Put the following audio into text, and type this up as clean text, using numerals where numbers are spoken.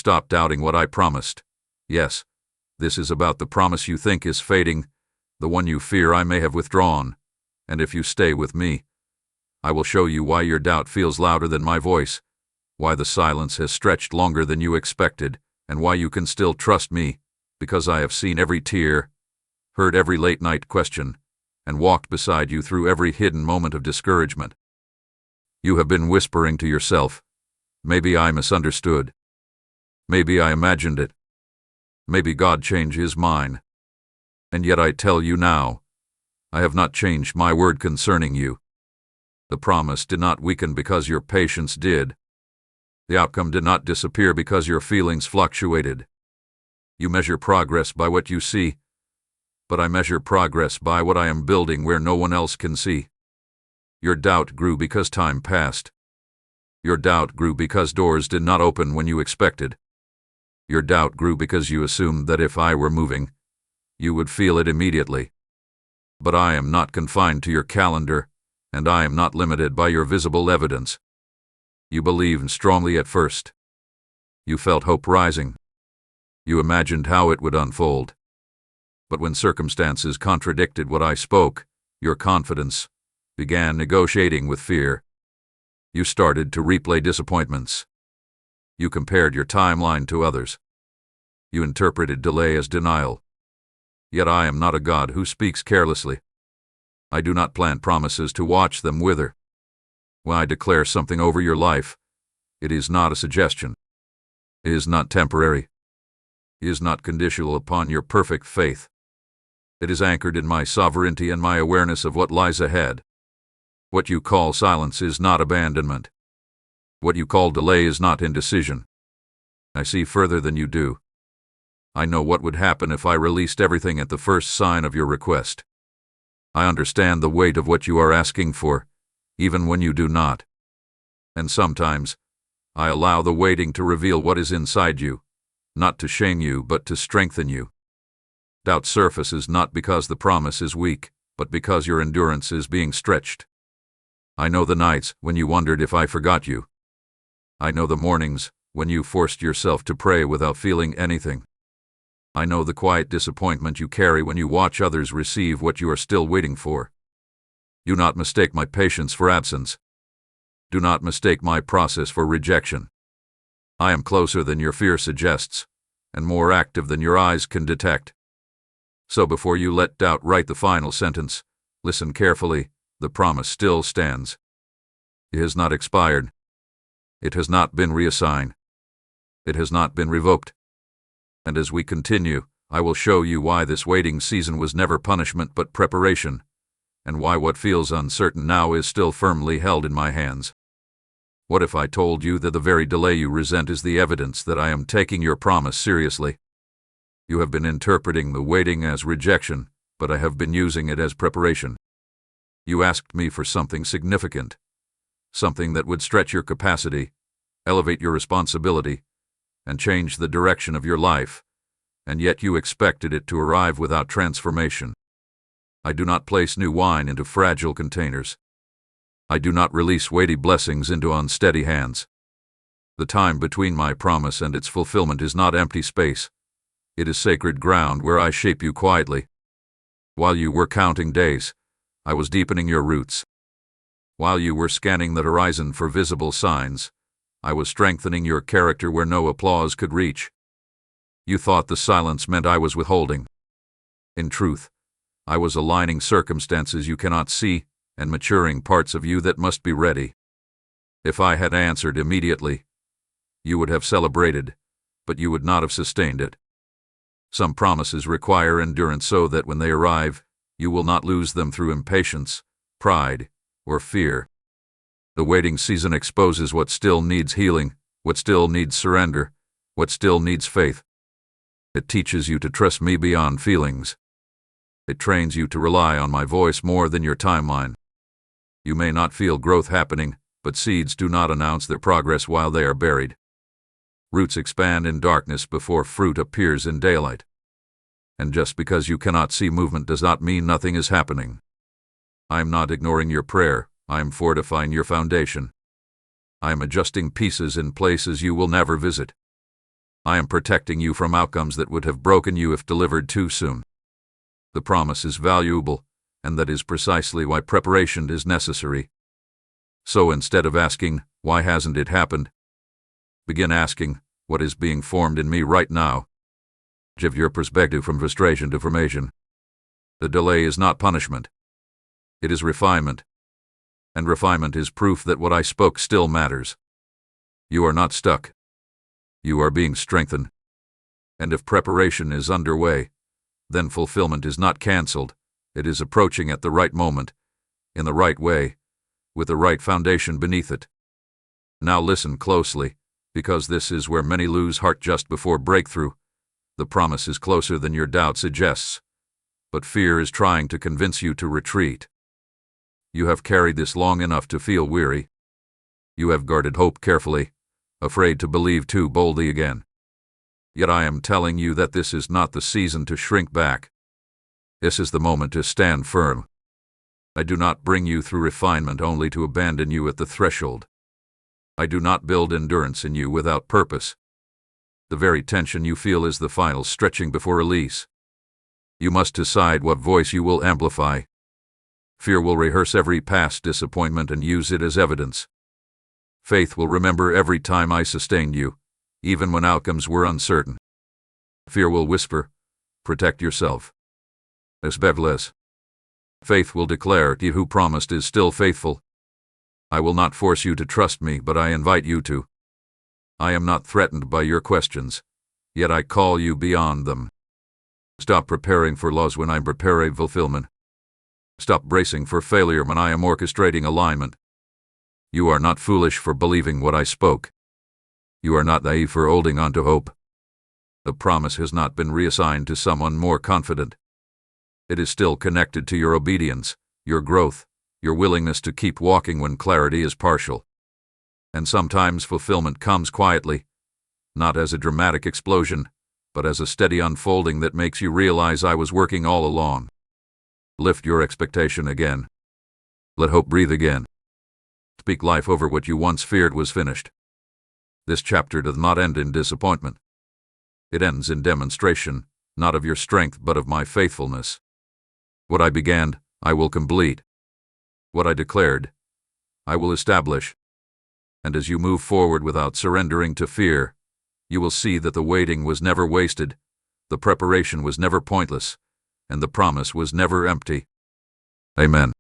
stop doubting what I promised. Yes, this is about the promise you think is fading, the one you fear I may have withdrawn. And if you stay with me, I will show you why your doubt feels louder than my voice, why the silence has stretched longer than you expected, and why you can still trust me, because I have seen every tear, heard every late-night question, and walked beside you through every hidden moment of discouragement. You have been whispering to yourself, maybe I misunderstood. Maybe I imagined it. Maybe God changed his mind. And yet I tell you now, I have not changed my word concerning you. The promise did not weaken because your patience did. The outcome did not disappear because your feelings fluctuated. You measure progress by what you see, but I measure progress by what I am building where no one else can see. Your doubt grew because time passed. Your doubt grew because doors did not open when you expected. Your doubt grew because you assumed that if I were moving, you would feel it immediately. But I am not confined to your calendar, and I am not limited by your visible evidence. You believed strongly at first. You felt hope rising. You imagined how it would unfold. But when circumstances contradicted what I spoke, your confidence began negotiating with fear. You started to replay disappointments. You compared your timeline to others. You interpreted delay as denial. Yet I am not a God who speaks carelessly. I do not plant promises to watch them wither. When I declare something over your life, it is not a suggestion. It is not temporary. It is not conditional upon your perfect faith. It is anchored in my sovereignty and my awareness of what lies ahead. What you call silence is not abandonment. What you call delay is not indecision. I see further than you do. I know what would happen if I released everything at the first sign of your request. I understand the weight of what you are asking for, even when you do not. And sometimes, I allow the waiting to reveal what is inside you, not to shame you but to strengthen you. Doubt surfaces not because the promise is weak, but because your endurance is being stretched. I know the nights when you wondered if I forgot you. I know the mornings when you forced yourself to pray without feeling anything. I know the quiet disappointment you carry when you watch others receive what you are still waiting for. Do not mistake my patience for absence. Do not mistake my process for rejection. I am closer than your fear suggests, and more active than your eyes can detect. So before you let doubt write the final sentence, listen carefully, the promise still stands. It has not expired. It has not been reassigned. It has not been revoked. And as we continue, I will show you why this waiting season was never punishment but preparation, and why what feels uncertain now is still firmly held in my hands. What if I told you that the very delay you resent is the evidence that I am taking your promise seriously? You have been interpreting the waiting as rejection, but I have been using it as preparation. You asked me for something significant, something that would stretch your capacity, elevate your responsibility, and change the direction of your life, and yet you expected it to arrive without transformation. I do not place new wine into fragile containers. I do not release weighty blessings into unsteady hands. The time between my promise and its fulfillment is not empty space. It is sacred ground where I shape you quietly. While you were counting days, I was deepening your roots. While you were scanning the horizon for visible signs, I was strengthening your character where no applause could reach. You thought the silence meant I was withholding. In truth, I was aligning circumstances you cannot see and maturing parts of you that must be ready. If I had answered immediately, you would have celebrated, but you would not have sustained it. Some promises require endurance so that when they arrive, you will not lose them through impatience, pride, or fear. The waiting season exposes what still needs healing, what still needs surrender, what still needs faith. It teaches you to trust me beyond feelings. It trains you to rely on my voice more than your timeline. You may not feel growth happening, but seeds do not announce their progress while they are buried. Roots expand in darkness before fruit appears in daylight. And just because you cannot see movement does not mean nothing is happening. I am not ignoring your prayer. I am fortifying your foundation. I am adjusting pieces in places you will never visit. I am protecting you from outcomes that would have broken you if delivered too soon. The promise is valuable, and that is precisely why preparation is necessary. So instead of asking, "Why hasn't it happened?" begin asking, "What is being formed in me right now?" Shift your perspective from frustration to formation. The delay is not punishment. It is refinement. And refinement is proof that what I spoke still matters. You are not stuck. You are being strengthened. And if preparation is underway, then fulfillment is not canceled. It is approaching at the right moment, in the right way, with the right foundation beneath it. Now listen closely, because this is where many lose heart just before breakthrough. The promise is closer than your doubt suggests, but fear is trying to convince you to retreat. You have carried this long enough to feel weary. You have guarded hope carefully, afraid to believe too boldly again. Yet I am telling you that this is not the season to shrink back. This is the moment to stand firm. I do not bring you through refinement only to abandon you at the threshold. I do not build endurance in you without purpose. The very tension you feel is the final stretching before release. You must decide what voice you will amplify. Fear will rehearse every past disappointment and use it as evidence. Faith will remember every time I sustained you, even when outcomes were uncertain. Fear will whisper, "Protect yourself." Espetless. Faith will declare, "He who promised is still faithful." I will not force you to trust me, but I invite you to. I am not threatened by your questions, yet I call you beyond them. Stop preparing for loss when I prepare fulfillment. Stop bracing for failure when I am orchestrating alignment. You are not foolish for believing what I spoke. You are not naive for holding on to hope. The promise has not been reassigned to someone more confident. It is still connected to your obedience, your growth, your willingness to keep walking when clarity is partial. And sometimes fulfillment comes quietly, not as a dramatic explosion, but as a steady unfolding that makes you realize I was working all along. Lift your expectation again. Let hope breathe again. Speak life over what you once feared was finished. This chapter does not end in disappointment. It ends in demonstration, not of your strength but of my faithfulness. What I began, I will complete. What I declared, I will establish. And as you move forward without surrendering to fear, you will see that the waiting was never wasted, the preparation was never pointless, and the promise was never empty. Amen.